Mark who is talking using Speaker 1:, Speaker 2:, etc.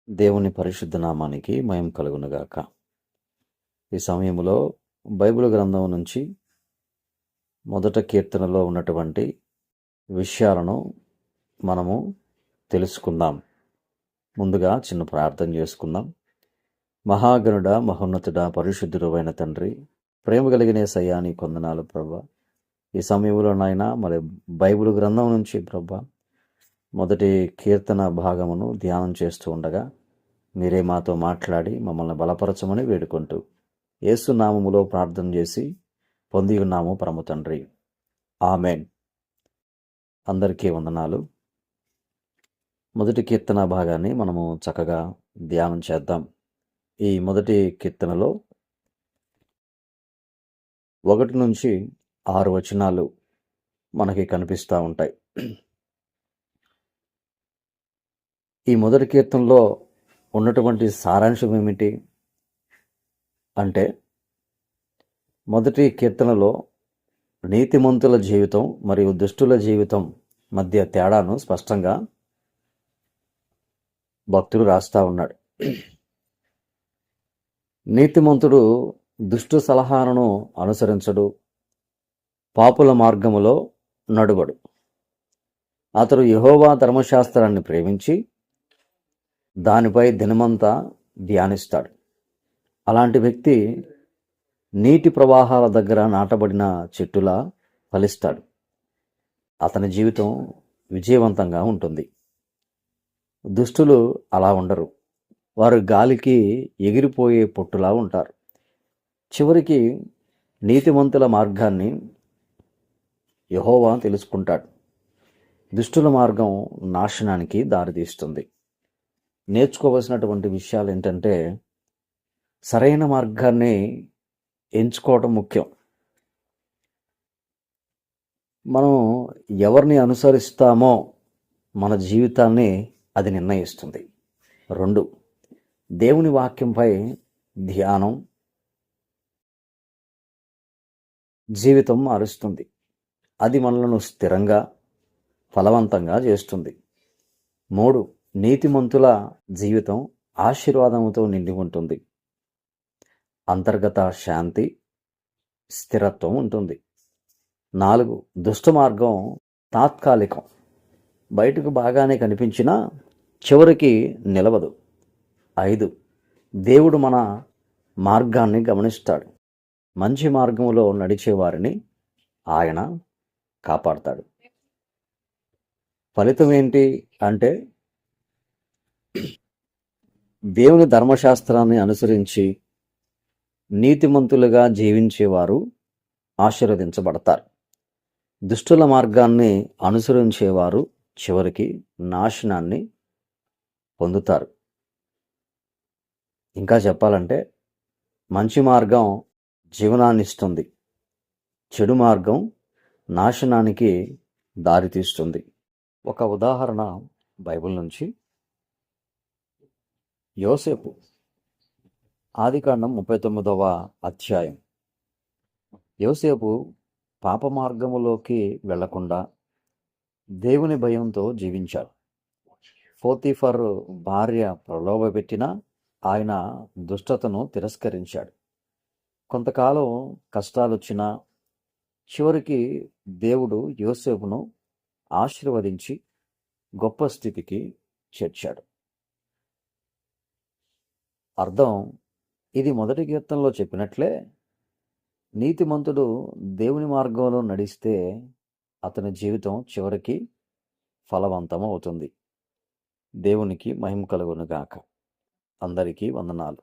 Speaker 1: దేవుని పరిశుద్ధ నామానికి మహిమ కలుగునుగాక. ఈ సమయంలో బైబిల్ గ్రంథం నుంచి మొదట కీర్తనలో ఉన్నటువంటి విషయాలను మనము తెలుసుకుందాం. ముందుగా చిన్న ప్రార్థన చేసుకుందాం. మహాగణుడ, మహోన్నతుడ, పరిశుద్ధుడు అయిన తండ్రి, ప్రేమ కలిగిన యేసయ్యా నీ కొందనాలు ప్రభా. ఈ సమయంలో నాయన మరి బైబిల్ గ్రంథం నుంచి ప్రభా మొదటి కీర్తన భాగమును ధ్యానం చేస్తూ ఉండగా మీరే మాతో మాట్లాడి మమ్మల్ని బలపరచమని వేడుకుంటూ యేసు నామములో ప్రార్థన చేసి పొంది ఉన్నాము పరమ తండ్రి, ఆమెన్. అందరికీ వందనాలు. మొదటి కీర్తన భాగాన్ని మనము చక్కగా ధ్యానం చేద్దాం. ఈ మొదటి కీర్తనలో 1 నుంచి 6 వచనాలు మనకి కనిపిస్తూ ఉంటాయి. ఈ మొదటి కీర్తనలో ఉన్నటువంటి సారాంశం ఏమిటి అంటే, మొదటి కీర్తనలో నీతిమంతుల జీవితం మరియు దుష్టుల జీవితం మధ్య తేడాను స్పష్టంగా భక్తుడు రాస్తా ఉన్నాడు. నీతిమంతుడు దుష్టు సలహాలను అనుసరించడు, పాపుల మార్గములో నడువడు. అతడు యెహోవా ధర్మశాస్త్రాన్ని ప్రేమించి దానిపై దినమంతా ధ్యానిస్తాడు. అలాంటి వ్యక్తి నీటి ప్రవాహాల దగ్గర నాటబడిన చెట్టులా ఫలిస్తాడు. అతని జీవితం విజయవంతంగా ఉంటుంది. దుష్టులు అలా ఉండరు. వారు గాలికి ఎగిరిపోయే పొట్టులా ఉంటారు. చివరికి నీతిమంతుల మార్గాన్ని యెహోవా తెలుసుకుంటాడు. దుష్టుల మార్గం నాశనానికి దారితీస్తుంది. నేర్చుకోవలసినటువంటి విషయాలు ఏంటంటే, సరైన మార్గాన్ని ఎంచుకోవటం ముఖ్యం. మనం ఎవరిని అనుసరిస్తామో మన జీవితాన్ని అది నిర్ణయిస్తుంది. 2, దేవుని వాక్యంపై ధ్యానం జీవితం మారుస్తుంది. అది మనలను స్థిరంగా, ఫలవంతంగా చేస్తుంది. 3, నీతిమంతుల జీవితం ఆశీర్వాదంతో నిండి ఉంటుంది. అంతర్గత శాంతి, స్థిరత్వం ఉంటుంది. 4, దుష్ట మార్గం తాత్కాలికం. బయటకు బాగానే కనిపించినా చివరికి నిలవదు. 5, దేవుడు మన మార్గాన్ని గమనిస్తాడు. మంచి మార్గంలో నడిచేవారిని ఆయన కాపాడతాడు. ఫలితం ఏంటి అంటే, దేవుని ధర్మశాస్త్రాన్ని అనుసరించి నీతిమంతులుగా జీవించేవారు ఆశీర్వదించబడతారు. దుష్టుల మార్గాన్ని అనుసరించేవారు చివరికి నాశనాన్ని పొందుతారు. ఇంకా చెప్పాలంటే, మంచి మార్గం జీవనాన్ని ఇస్తుంది, చెడు మార్గం నాశనానికి దారితీస్తుంది. ఒక ఉదాహరణ బైబిల్ నుంచి. యోసేపు, ఆదికాండం 39వ అధ్యాయం. యోసేపు పాప మార్గములోకి వెళ్లకుండా దేవుని భయంతో జీవించాడు. పోతీఫర్ భార్య ప్రలోభపెట్టినా ఆయన దుష్టతను తిరస్కరించాడు. కొంతకాలం కష్టాలొచ్చినా చివరికి దేవుడు యోసేపును ఆశీర్వదించి గొప్ప స్థితికి చేర్చాడు. అర్థం, ఇది మొదటి కీర్తనలో చెప్పినట్లే నీతిమంతుడు దేవుని మార్గంలో నడిస్తే అతని జీవితం చివరికి ఫలవంతం అవుతుంది. దేవునికి మహిమ కలుగునుగాక. అందరికీ వందనాలు.